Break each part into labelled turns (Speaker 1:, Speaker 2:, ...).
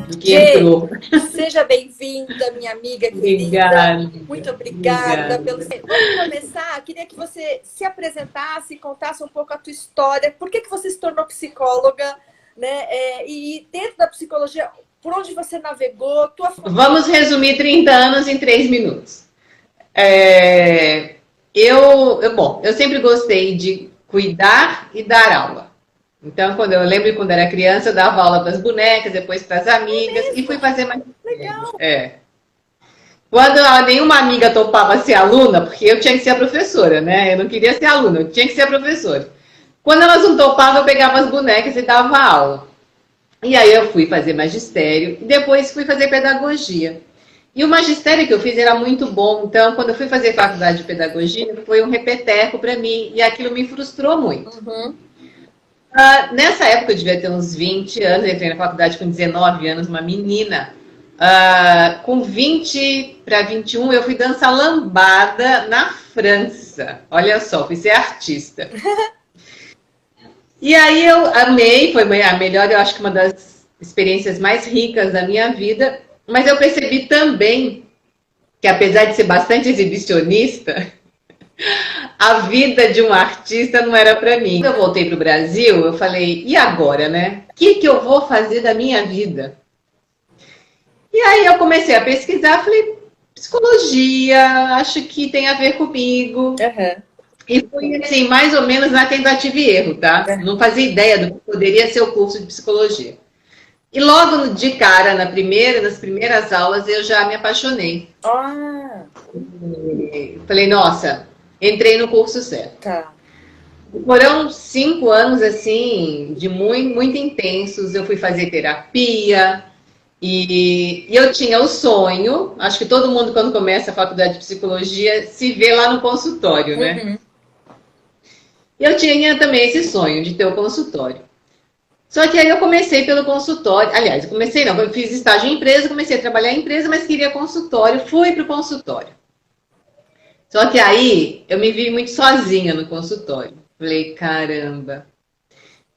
Speaker 1: do que entrou.
Speaker 2: Seja bem-vinda, minha amiga
Speaker 1: Obrigada.
Speaker 2: querida. Muito obrigada. Vamos começar. Queria que você se apresentasse, contasse um pouco a tua história. Por que você se tornou psicóloga, né? E dentro da psicologia, por onde você navegou?
Speaker 1: Vamos resumir 30 anos em 3 minutos. Bom, eu sempre gostei de cuidar e dar aula. Então, quando eu era criança, eu dava aula para as bonecas, depois para as amigas, e fui fazer mais.
Speaker 2: Legal.
Speaker 1: Quando nenhuma amiga topava ser aluna, porque eu tinha que ser a professora, né? Eu não queria ser aluna, eu tinha que ser a professora. Quando elas não topavam, eu pegava as bonecas e dava aula. E aí eu fui fazer magistério, e depois fui fazer pedagogia. E o magistério que eu fiz era muito bom, então quando eu fui fazer faculdade de pedagogia, foi um repeteco para mim, e aquilo me frustrou muito.
Speaker 2: Uhum.
Speaker 1: Nessa época eu devia ter uns 20 anos, eu entrei na faculdade com 19 anos, uma menina. Com 20 para 21 eu fui dançar lambada na França. Olha só, fui ser artista. E aí eu amei, foi a melhor, eu acho que uma das experiências mais ricas da minha vida. Mas eu percebi também que, apesar de ser bastante exibicionista, a vida de um artista não era para mim. Quando eu voltei para o Brasil, eu falei, e agora, né? O que eu vou fazer da minha vida? E aí eu comecei a pesquisar, falei, psicologia, acho que tem a ver comigo.
Speaker 2: Uhum.
Speaker 1: E fui, assim, mais ou menos na tentativa e erro, tá? Não fazia ideia do que poderia ser o curso de psicologia. E logo de cara, nas primeiras aulas, eu já me apaixonei. Falei, nossa, entrei no curso certo.
Speaker 2: Tá.
Speaker 1: Foram 5 anos, assim, de muito intensos. Eu fui fazer terapia e eu tinha o sonho, acho que todo mundo, quando começa a faculdade de psicologia, se vê lá no consultório, né?
Speaker 2: Uhum.
Speaker 1: E eu tinha também esse sonho de ter o consultório. Só que aí eu comecei pelo consultório. Aliás, eu fiz estágio em empresa, comecei a trabalhar em empresa, mas queria consultório, fui para o consultório. Só que aí eu me vi muito sozinha no consultório. Falei, caramba.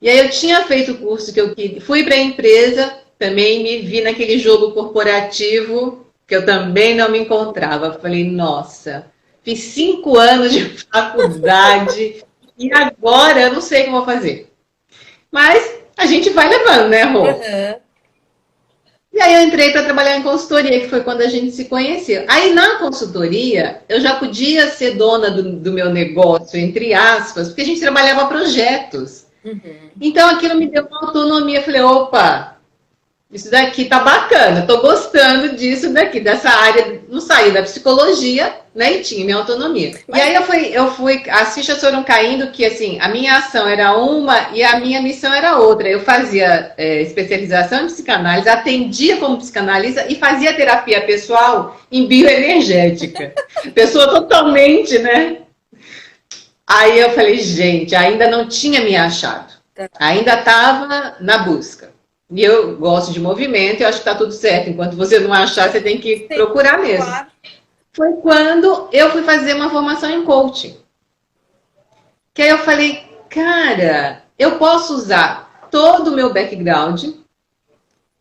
Speaker 1: E aí eu tinha feito o curso que eu queria, fui para a empresa, também me vi naquele jogo corporativo, que eu também não me encontrava. Falei, nossa, fiz 5 anos de faculdade e agora eu não sei o que vou fazer. Mas a gente vai levando, né, Rô?
Speaker 2: Uhum.
Speaker 1: E aí eu entrei para trabalhar em consultoria, que foi quando a gente se conheceu. Aí na consultoria, eu já podia ser dona do meu negócio, entre aspas, porque a gente trabalhava projetos.
Speaker 2: Uhum.
Speaker 1: Então aquilo me deu uma autonomia. Eu falei, opa, isso daqui tá bacana, tô gostando disso daqui, dessa área. Não saí da psicologia, né, e tinha minha autonomia. E aí eu fui, as fichas foram caindo que, assim, a minha ação era uma e a minha missão era outra. Eu fazia especialização em psicanálise, atendia como psicanalista e fazia terapia pessoal em bioenergética. Pessoa totalmente, né? Aí eu falei, gente, ainda não tinha me achado. Ainda estava na busca. E eu gosto de movimento e acho que tá tudo certo. Enquanto você não achar, você tem que procurar mesmo. Claro. Foi quando eu fui fazer uma formação em coaching. Que aí eu falei, cara, eu posso usar todo o meu background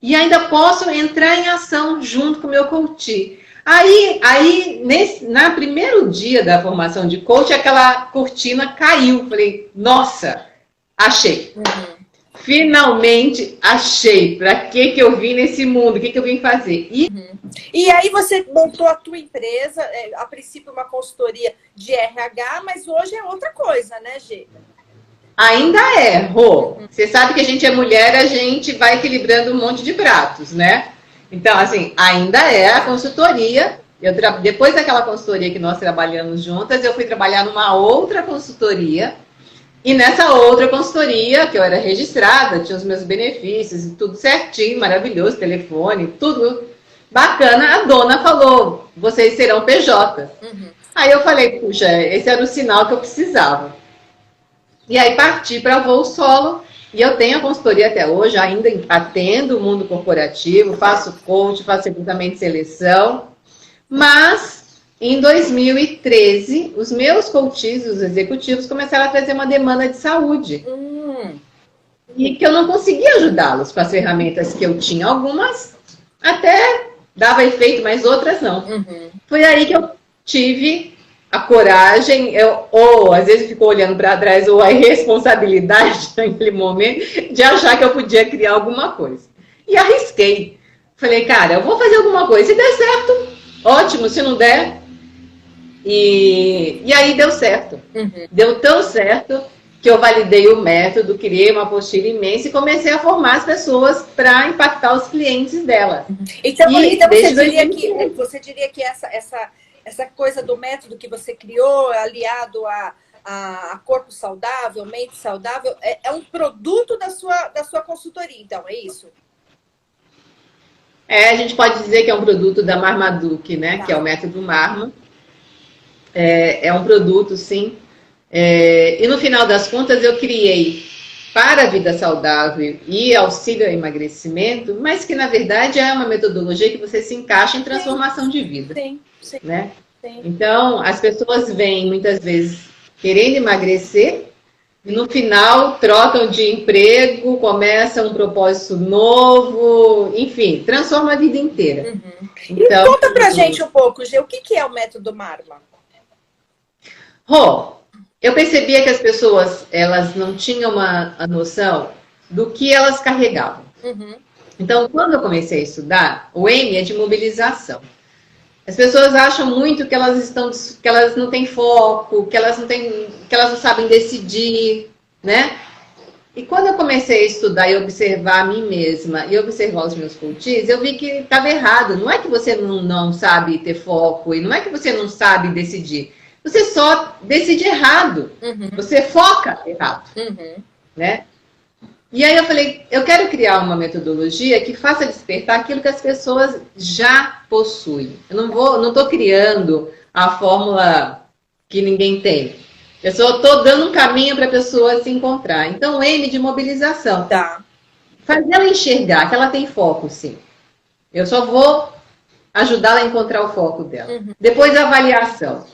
Speaker 1: e ainda posso entrar em ação junto com o meu coach. Aí no primeiro dia da formação de coach, aquela cortina caiu. Falei, nossa, achei. Uhum. Finalmente achei para que eu vim nesse mundo, o que eu vim fazer.
Speaker 2: E aí você montou a tua empresa, a princípio uma consultoria de RH, mas hoje é outra coisa, né, Gê?
Speaker 1: Ainda é, Rô. Você sabe que a gente é mulher, a gente vai equilibrando um monte de pratos, né? Então, assim, ainda é a consultoria. Depois daquela consultoria que nós trabalhamos juntas, eu fui trabalhar numa outra consultoria. E nessa outra consultoria, que eu era registrada, tinha os meus benefícios e tudo certinho, maravilhoso, telefone, tudo bacana. A dona falou, vocês serão PJ. Uhum. Aí eu falei, puxa, esse era o sinal que eu precisava. E aí parti para voo solo. E eu tenho a consultoria até hoje, ainda atendo o mundo corporativo, faço coach, faço recrutamento de seleção. Mas em 2013, os meus coaches, os executivos, começaram a trazer uma demanda de saúde. E que eu não conseguia ajudá-los com as ferramentas que eu tinha. Algumas até dava efeito, mas outras não.
Speaker 2: Uhum.
Speaker 1: Foi aí que eu tive a coragem, ou às vezes ficou olhando para trás, ou a irresponsabilidade naquele momento, de achar que eu podia criar alguma coisa. E arrisquei. Falei, cara, eu vou fazer alguma coisa. Se der certo, ótimo. Se não der... E aí deu certo.
Speaker 2: Uhum.
Speaker 1: Deu tão certo que eu validei o método, criei uma apostila imensa e comecei a formar as pessoas para impactar os clientes dela.
Speaker 2: Então você diria que essa coisa do método que você criou, aliado a corpo saudável, mente saudável, é um produto da sua consultoria, então, é isso?
Speaker 1: A gente pode dizer que é um produto da Marmaduke, né? Tá. Que é o método Marma. É um produto, sim. E no final das contas eu criei para a vida saudável e auxílio ao emagrecimento, mas que na verdade é uma metodologia que você se encaixa em transformação de vida.
Speaker 2: Sim, sim.
Speaker 1: Né?
Speaker 2: Sim.
Speaker 1: Então, as pessoas vêm muitas vezes querendo emagrecer e no final trocam de emprego, começam um propósito novo, enfim, transforma a vida inteira.
Speaker 2: Uhum.
Speaker 1: Então,
Speaker 2: e conta pra gente um pouco, Gê, o que é o método Marma?
Speaker 1: Eu percebia que as pessoas, elas não tinham a noção do que elas carregavam.
Speaker 2: Uhum.
Speaker 1: Então, quando eu comecei a estudar, o M é de mobilização. As pessoas acham muito que elas não têm foco, que elas não sabem decidir, né? E quando eu comecei a estudar e observar a mim mesma e observar os meus coaches, eu vi que estava errado. Não é que você não sabe ter foco e não é que você não sabe decidir. Você só decide errado.
Speaker 2: Uhum.
Speaker 1: Você foca errado.
Speaker 2: Uhum.
Speaker 1: Né? E aí eu falei, eu quero criar uma metodologia que faça despertar aquilo que as pessoas já possuem. Eu não estou criando a fórmula que ninguém tem. Eu só estou dando um caminho para a pessoa se encontrar. Então, M de mobilização.
Speaker 2: Tá.
Speaker 1: Fazer ela enxergar que ela tem foco, sim. Eu só vou ajudá-la a encontrar o foco dela.
Speaker 2: Uhum.
Speaker 1: Depois, a avaliação.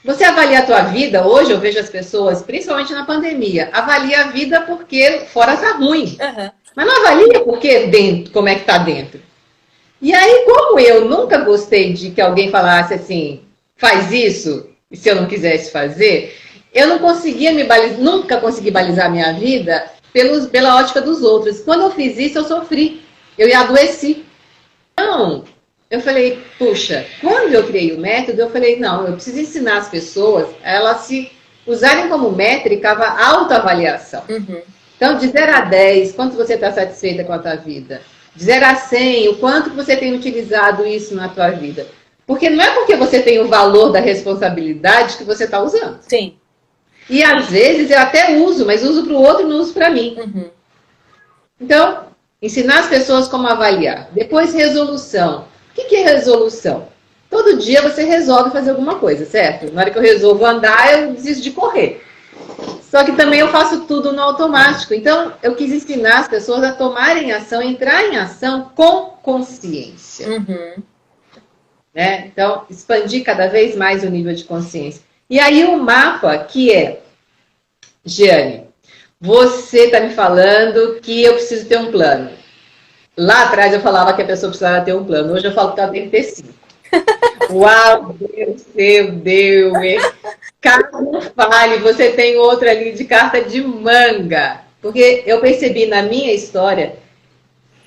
Speaker 1: Você avalia a tua vida, hoje eu vejo as pessoas, principalmente na pandemia, avalia a vida porque fora tá ruim.
Speaker 2: Uhum.
Speaker 1: Mas não avalia porque dentro, como é que tá dentro. E aí, como eu nunca gostei de que alguém falasse assim, faz isso, e se eu não quisesse fazer, eu não conseguia nunca consegui balizar a minha vida pela ótica dos outros. Quando eu fiz isso, eu sofri. Eu adoeci. Então, eu falei, puxa, quando eu criei o método, eu falei, não, eu preciso ensinar as pessoas a elas se usarem como métrica a autoavaliação.
Speaker 2: Uhum.
Speaker 1: Então, de 0 a 10, quanto você está satisfeita com a tua vida? De 0 a 100, o quanto você tem utilizado isso na tua vida? Porque não é porque você tem o valor da responsabilidade que você está usando.
Speaker 2: Sim.
Speaker 1: E às vezes eu até uso, mas uso para o outro e não uso para mim.
Speaker 2: Uhum.
Speaker 1: Então, ensinar as pessoas como avaliar. Depois, resolução. O que é resolução? Todo dia você resolve fazer alguma coisa, certo? Na hora que eu resolvo andar, eu desisto de correr. Só que também eu faço tudo no automático. Então, eu quis ensinar as pessoas a tomarem ação, entrar em ação com consciência.
Speaker 2: Uhum.
Speaker 1: Né? Então, expandir cada vez mais o nível de consciência. E aí o mapa, que é, Giane, você está me falando que eu preciso ter um plano. Lá atrás eu falava que a pessoa precisava ter um plano. Hoje eu falo que ela tem que ter 5. Uau, Deus, seu Deus. Caso não fale, você tem outra ali de carta de manga. Porque eu percebi na minha história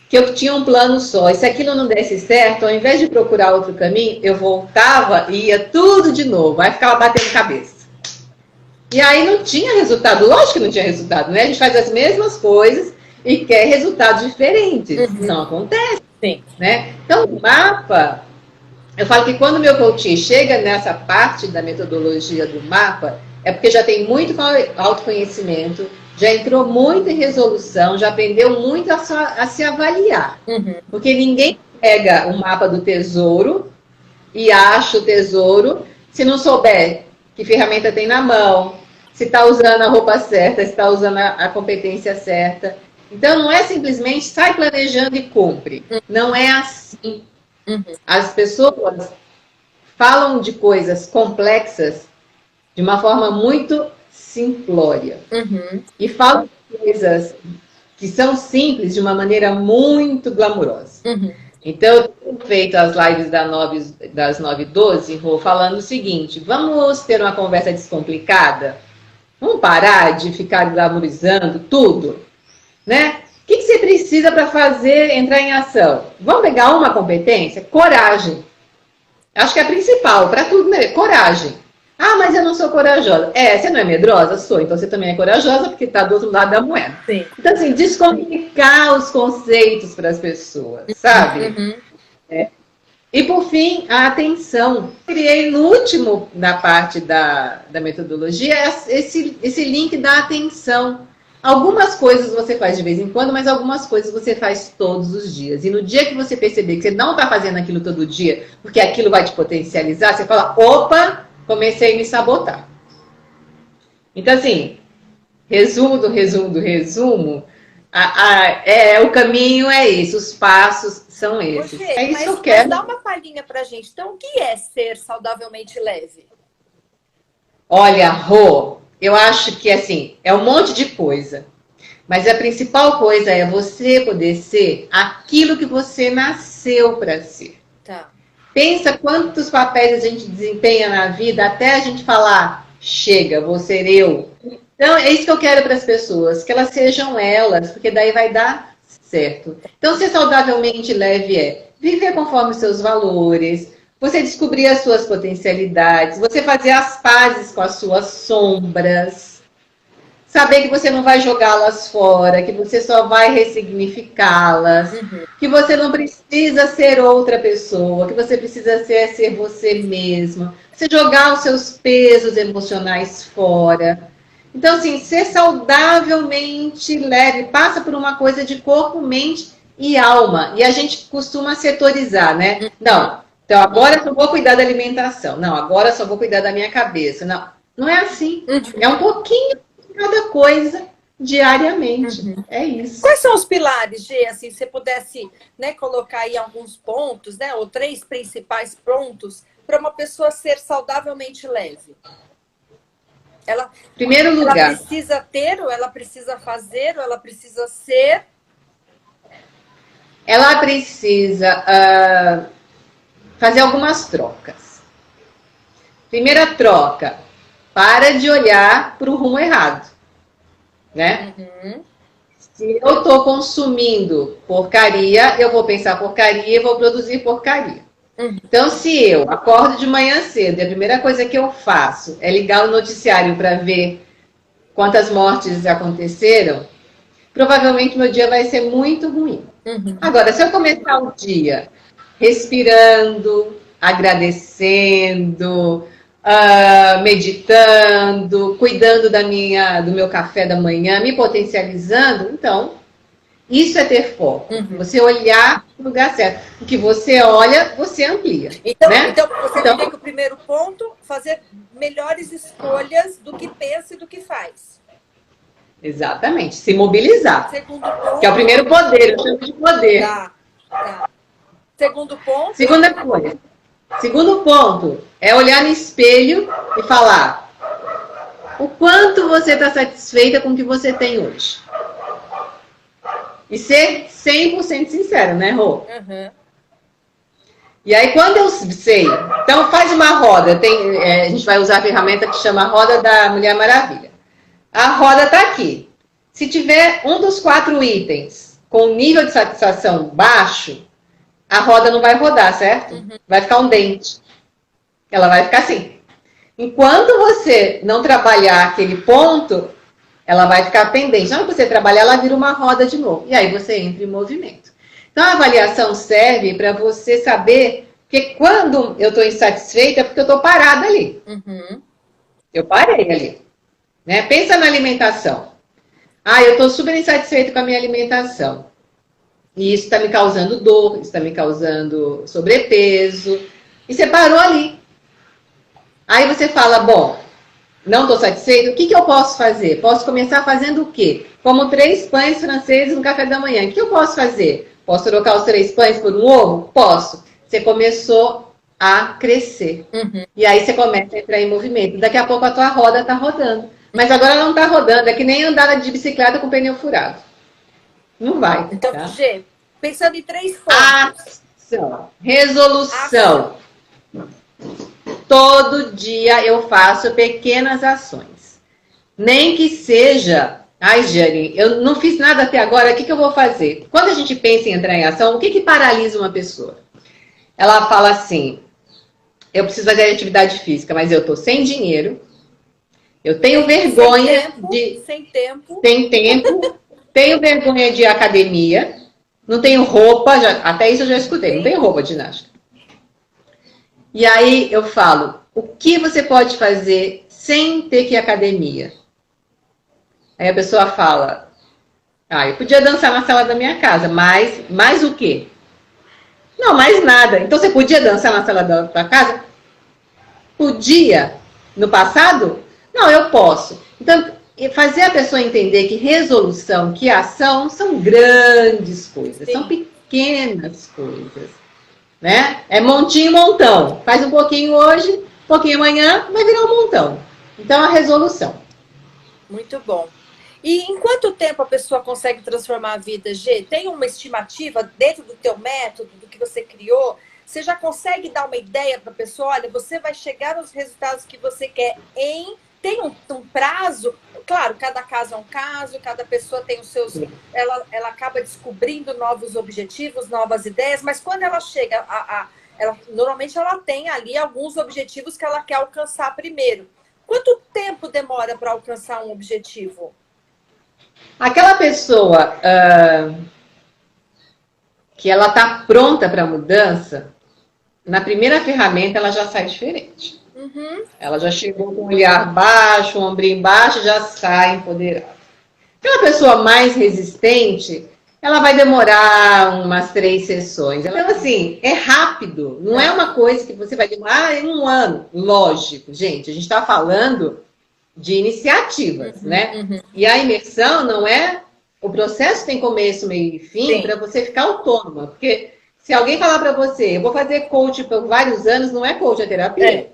Speaker 1: que eu tinha um plano só. E se aquilo não desse certo, ao invés de procurar outro caminho, eu voltava e ia tudo de novo. Aí ficava batendo cabeça. E aí não tinha resultado. Lógico que não tinha resultado, né? A gente faz as mesmas coisas e quer resultados diferentes.
Speaker 2: Uhum.
Speaker 1: Não acontece.
Speaker 2: Sim.
Speaker 1: Né? Então, o mapa, eu falo que quando o meu coach chega nessa parte da metodologia do mapa, é porque já tem muito autoconhecimento, já entrou muito em resolução, já aprendeu muito a se avaliar.
Speaker 2: Uhum.
Speaker 1: Porque ninguém pega o mapa do tesouro e acha o tesouro se não souber que ferramenta tem na mão, se está usando a roupa certa, se está usando a competência certa. Então, não é simplesmente sai planejando e cumpre. Não é assim.
Speaker 2: Uhum.
Speaker 1: As pessoas falam de coisas complexas de uma forma muito simplória.
Speaker 2: Uhum.
Speaker 1: E falam de coisas que são simples de uma maneira muito glamurosa.
Speaker 2: Uhum.
Speaker 1: Então, eu tenho feito as lives das 9h12, Rô, falando o seguinte, vamos ter uma conversa descomplicada? Vamos parar de ficar glamorizando tudo, né? O que você precisa para fazer entrar em ação? Vamos pegar uma competência? Coragem. Acho que é a principal, para tudo, né? Coragem. Ah, mas eu não sou corajosa. Você não é medrosa? Sou. Então você também é corajosa porque está do outro lado da moeda.
Speaker 2: Sim.
Speaker 1: Então, assim, descomplicar os conceitos para as pessoas, sabe?
Speaker 2: Uhum.
Speaker 1: E, por fim, a atenção. Criei no último, na parte da metodologia, esse link da atenção. Algumas coisas você faz de vez em quando, mas algumas coisas você faz todos os dias. E no dia que você perceber que você não está fazendo aquilo todo dia, porque aquilo vai te potencializar, você fala, opa, comecei a me sabotar. Então, assim, resumo do resumo do resumo, o caminho é esse, os passos são esses.
Speaker 2: Gê,
Speaker 1: é isso
Speaker 2: mas,
Speaker 1: que eu quero.
Speaker 2: Mas dá uma palhinha pra gente. Então, o que é ser saudavelmente leve?
Speaker 1: Olha, Rô, eu acho que, assim, é um monte de coisa. Mas a principal coisa é você poder ser aquilo que você nasceu para ser.
Speaker 2: Tá.
Speaker 1: Pensa quantos papéis a gente desempenha na vida até a gente falar, chega, vou ser eu. Então, é isso que eu quero para as pessoas, que elas sejam elas, porque daí vai dar certo. Então, ser saudavelmente leve é viver conforme os seus valores, você descobrir as suas potencialidades, você fazer as pazes com as suas sombras, saber que você não vai jogá-las fora, que você só vai ressignificá-las, que você não precisa ser outra pessoa, que você precisa ser você mesmo, você jogar os seus pesos emocionais fora. Então, assim, ser saudavelmente leve passa por uma coisa de corpo, mente e alma. E a gente costuma setorizar, né? Não, então agora eu só vou cuidar da alimentação. Não, agora eu só vou cuidar da minha cabeça. Não, não é assim. É um pouquinho de cada coisa diariamente. É isso.
Speaker 2: Quais são os pilares, Gê? Assim, se você pudesse, né, colocar aí alguns pontos, né, ou 3 principais pontos para uma pessoa ser saudavelmente leve.
Speaker 1: Primeiro lugar.
Speaker 2: Ela precisa ter, ou ela precisa fazer, ou ela precisa ser?
Speaker 1: Ela precisa fazer algumas trocas. Primeira troca, para de olhar para o rumo errado, né? Se eu estou consumindo porcaria, eu vou pensar porcaria e vou produzir porcaria. Então, se eu acordo de manhã cedo e a primeira coisa que eu faço é ligar o noticiário para ver quantas mortes aconteceram, provavelmente meu dia vai ser muito ruim. Agora, se eu começar o dia respirando, agradecendo, meditando, cuidando do meu café da manhã, me potencializando, então, isso é ter foco. Você olhar no lugar certo. O que você olha, você amplia.
Speaker 2: Então,
Speaker 1: né?
Speaker 2: Então você diria que o primeiro ponto, fazer melhores escolhas do que pensa e do que faz.
Speaker 1: Exatamente, se mobilizar.
Speaker 2: Segundo ponto,
Speaker 1: que é o primeiro poder, eu chamo de poder.
Speaker 2: Tá. Segundo ponto.
Speaker 1: Segunda coisa. Segundo ponto é olhar no espelho e falar o quanto você está satisfeita com o que você tem hoje. E ser 100% sincero, né, Rô? E aí, quando eu sei... Então, faz uma roda. A gente vai usar a ferramenta que chama Roda da Mulher Maravilha. A roda está aqui. Se tiver um dos 4 itens com nível de satisfação baixo, a roda não vai rodar, certo? Vai ficar um dente. Ela vai ficar assim. Enquanto você não trabalhar aquele ponto, ela vai ficar pendente. Na hora que você trabalhar, ela vira uma roda de novo. E aí você entra em movimento. Então, a avaliação serve para você saber que quando eu estou insatisfeita, é porque eu estou parada ali. Eu parei ali. Né? Pensa na alimentação. Eu estou super insatisfeita com a minha alimentação. E isso está me causando dor, isso está me causando sobrepeso. E você parou ali. Aí você fala, bom, não estou satisfeito, o que eu posso fazer? Posso começar fazendo o quê? Como 3 pães franceses no café da manhã. O que eu posso fazer? Posso trocar os 3 pães por um ovo? Posso. Você começou a crescer. E aí você começa a entrar em movimento. Daqui a pouco a tua roda está rodando. Mas agora ela não está rodando. É que nem andar de bicicleta com pneu furado. Não vai.
Speaker 2: Então,
Speaker 1: tá?
Speaker 2: Gê, pensando em 3 pontos.
Speaker 1: Resolução. Todo dia eu faço pequenas ações. Nem que seja... Ai, Jane, eu não fiz nada até agora, o que eu vou fazer? Quando a gente pensa em entrar em ação, o que paralisa uma pessoa? Ela fala assim, eu preciso fazer atividade física, mas eu estou sem dinheiro, eu tenho vergonha
Speaker 2: Sem tempo.
Speaker 1: Tenho vergonha de academia, não tenho roupa, até isso eu já escutei, não tenho roupa de ginástica. E aí eu falo, o que você pode fazer sem ter que ir à academia? Aí a pessoa fala, eu podia dançar na sala da minha casa, mas mais o quê? Não, mais nada. Então você podia dançar na sala da tua casa? Podia. No passado? Não, eu posso. Então, fazer a pessoa entender que resolução, que ação são grandes coisas, Sim. São pequenas coisas. Né? É montinho e montão. Faz um pouquinho hoje, um pouquinho amanhã, vai virar um montão. Então, a resolução.
Speaker 2: Muito bom. E em quanto tempo a pessoa consegue transformar a vida, Gê? Tem uma estimativa dentro do teu método, do que você criou? Você já consegue dar uma ideia para a pessoa? Olha, você vai chegar aos resultados que você quer em... Tem um prazo? Claro, cada caso é um caso, cada pessoa tem os seus... Ela acaba descobrindo novos objetivos, novas ideias, mas quando ela chega normalmente ela tem ali alguns objetivos que ela quer alcançar primeiro. Quanto tempo demora para alcançar um objetivo?
Speaker 1: Aquela pessoa que ela está pronta para a mudança, na primeira ferramenta ela já sai diferente. Uhum. Ela já chegou com o olhar baixo, o ombrinho baixo, já sai empoderada. Aquela pessoa mais resistente, ela vai demorar umas 3 sessões. Então, assim, é rápido. Não é uma coisa que você vai demorar em 1 ano. Lógico, gente, a gente está falando de iniciativas, né? Uhum. E a imersão não é... O processo tem começo, meio e fim para você ficar autônoma. Porque se alguém falar para você, eu vou fazer coach por vários anos, não é coach, é terapia.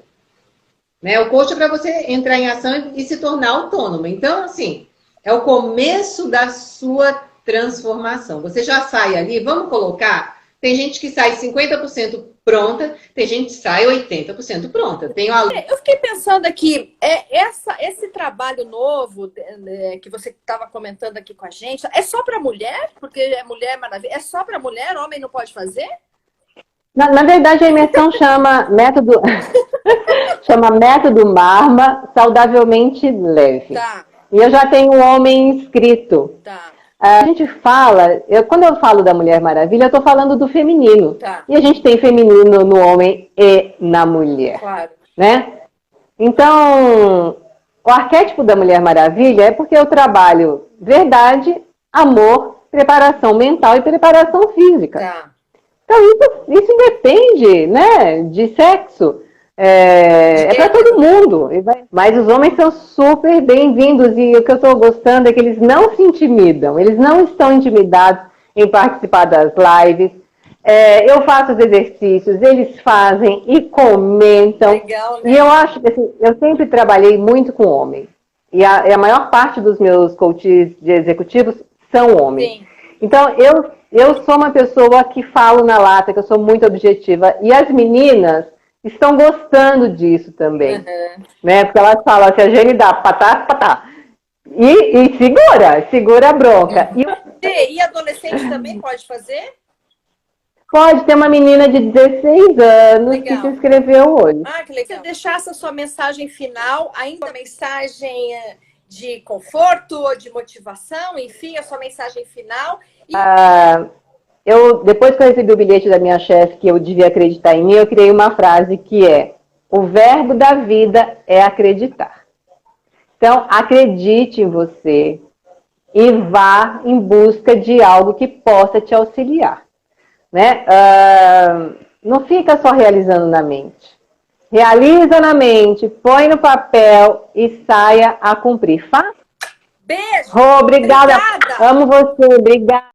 Speaker 1: Né? O coach é para você entrar em ação e se tornar autônoma. Então, assim, é o começo da sua transformação. Você já sai ali, vamos colocar... Tem gente que sai 50% pronta, tem gente que sai 80% pronta.
Speaker 2: Eu fiquei pensando aqui, esse trabalho novo que você estava comentando aqui com a gente, é só para mulher? Porque é Mulher Maravilha. É só para mulher? Homem não pode fazer?
Speaker 3: Na verdade, a imersão chama método Marma saudavelmente leve. Tá. E eu já tenho um homem inscrito. Tá. A gente fala, quando eu falo da Mulher Maravilha, eu estou falando do feminino. Tá. E a gente tem feminino no homem e na mulher. Claro. Né? Então, o arquétipo da Mulher Maravilha é porque eu trabalho verdade, amor, preparação mental e preparação física. Tá. Então, isso independe, né, de sexo. É para todo mundo. Mas os homens são super bem-vindos. E o que eu estou gostando é que eles não se intimidam. Eles não estão intimidados em participar das lives. Eu faço os exercícios, eles fazem e comentam. Legal, né? E eu acho que assim, eu sempre trabalhei muito com homens. E a maior parte dos meus coaches de executivos são homens. Sim. Então, eu sou uma pessoa que falo na lata, que eu sou muito objetiva. E as meninas estão gostando disso também. Uhum. Né? Porque elas falam que a Jane dá patá. E segura a bronca.
Speaker 2: Uhum. E adolescente também pode fazer?
Speaker 3: Pode, ter uma menina de 16 anos legal. Que se inscreveu hoje.
Speaker 2: Ah, que legal. Se deixasse a sua mensagem final, ainda mensagem de conforto ou de motivação, enfim, a sua mensagem final.
Speaker 3: Depois que eu recebi o bilhete da minha chefe que eu devia acreditar em mim, eu criei uma frase que é: o verbo da vida é acreditar. Então, acredite em você e vá em busca de algo que possa te auxiliar. Né? Não fica só realizando na mente. Realiza na mente, põe no papel e saia a cumprir.
Speaker 2: Beijo!
Speaker 3: Obrigada! Amo você, obrigada!